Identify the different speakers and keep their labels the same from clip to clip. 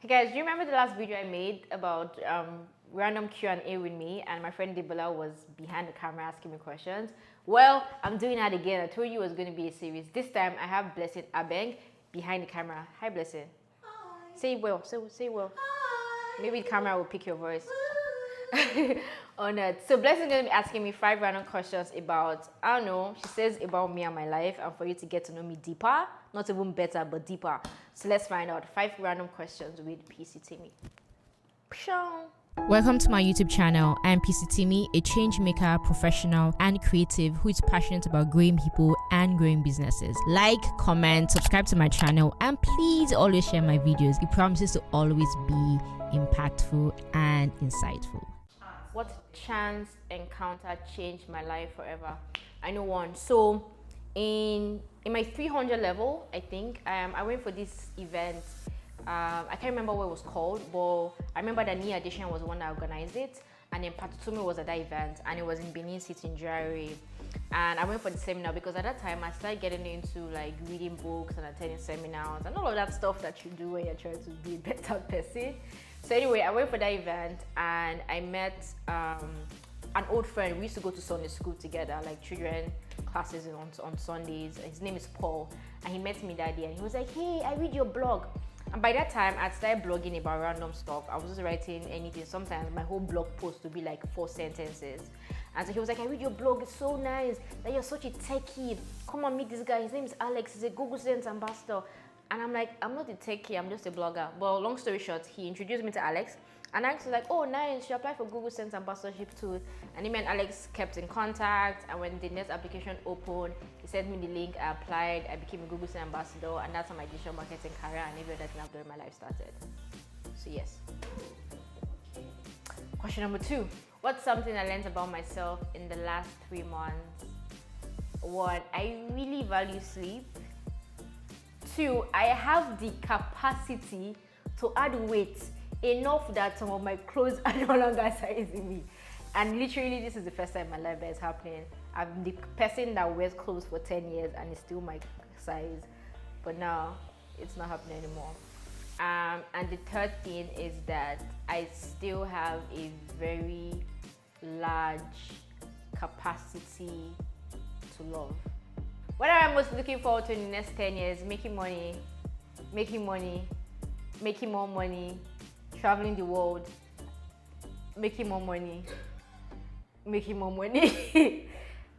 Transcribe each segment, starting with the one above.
Speaker 1: Hey guys, do you remember the last video I made about random Q&A with me and my friend Debola was behind the camera asking me questions? Well, I'm doing that again. I told you it was going to be a series. This time I have Blessing Abeng behind the camera. Hi Blessing. Hi. Say well. Say well. Hi. Maybe the camera will pick your voice. On it. So Blessing is going to be asking me 5 random questions about, I don't know, she says about me and my life, and for you to get to know me deeper, not even better, but deeper. So let's find out 5 random questions with Itimi.
Speaker 2: Welcome to my YouTube channel. I am Itimi, a change maker, professional, and creative who is passionate about growing people and growing businesses. Like, comment, subscribe to my channel, and please always share my videos. It promises to always be impactful and insightful.
Speaker 1: What chance encounter changed my life forever? I know one. So in my 300 level, I think I went for this event. I can't remember what it was called, but I remember that Nia Edition was the one that organized it, and then Patutumi was at that event, and it was in Benin City in January. And I went for the seminar because at that time I started getting into like reading books and attending seminars and all of that stuff that you do when you're trying to be a better person. So anyway, I went for that event and I met an old friend. We used to go to Sunday school together, like children classes on Sundays. His name is Paul, and he met me that day and he was like, "Hey, I read your blog." And by that time, I'd started blogging about random stuff. I was just writing anything. Sometimes my whole blog post would be like 4 sentences. And so he was like, "I read your blog, it's so nice that you're such a techie. Come and meet this guy. His name is Alex. He's a Google Sense ambassador." And I'm like, "I'm not a techie, I'm just a blogger." Well, long story short, he introduced me to Alex. And Alex was like, "Oh, nice, she applied for Google Sense ambassadorship too." And him and Alex kept in contact. And when the next application opened, he sent me the link. I applied, I became a Google Sense ambassador, and that's how my digital marketing career and every other thing I've done in my life started. So yes. Question number 2. What's something I learned about myself in the last 3 months? 1, I really value sleep. 2, I have the capacity to add weight enough that some of my clothes are no longer sizing me. And literally, this is the first time in my life that is happening. I'm the person that wears clothes for 10 years and it's still my size. But now, it's not happening anymore. And the third thing is that I still have a very large capacity to love. What am I most looking forward to in the next 10 years? Making money, making more money, traveling the world, making more money.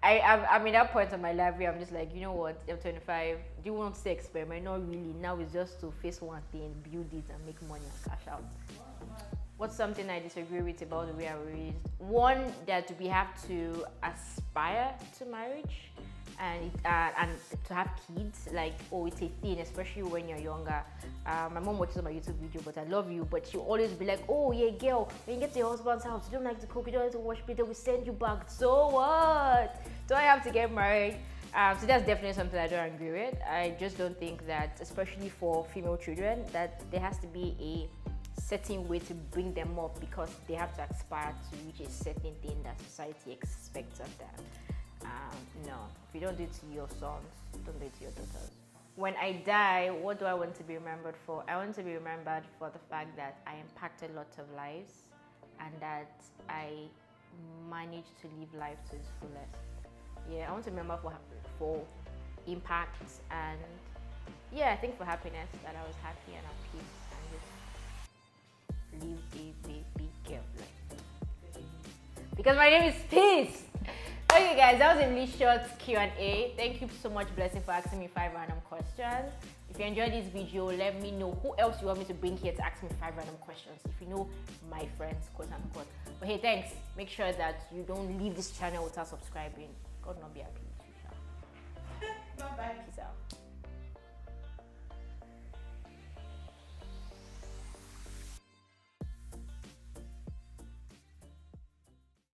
Speaker 1: I'm in that point of my life where I'm just like, you know what, I'm 25. Do you want to experiment? Not really. Now it's just to face one thing, build it, and make money and cash out. What's something I disagree with about the way I was raised? 1, that we have to aspire to marriage and to have kids. Like, oh, it's a thing, especially when you're younger. My mom watches my YouTube video, but I love you. But she'll always be like, "Oh yeah, girl, when you get to your husband's house, you don't like to cook, you don't like to wash plate, we send you back. So what? Do I have to get married?" So that's definitely something I don't agree with. I just don't think that, especially for female children, that there has to be a certain way to bring them up because they have to aspire to reach a certain thing that society expects of them. No, if you don't do it to your sons, don't do it to your daughters. When I die, what do I want to be remembered for? I want to be remembered for the fact that I impacted lots of lives and that I managed to live life to its fullest. Yeah, I want to remember for impact and yeah, I think for happiness, that I was happy and at peace and just live a big girl life. Because my name is Peace. Okay guys, that was a really short Q&A. Thank you so much, Blessing, for asking me 5 random questions. If you enjoyed this video, let me know who else you want me to bring here to ask me 5 random questions. If you know my friends, quote unquote. But hey, thanks. Make sure that you don't leave this channel without subscribing. God not be happy with you.
Speaker 3: Bye-bye.
Speaker 1: Peace out.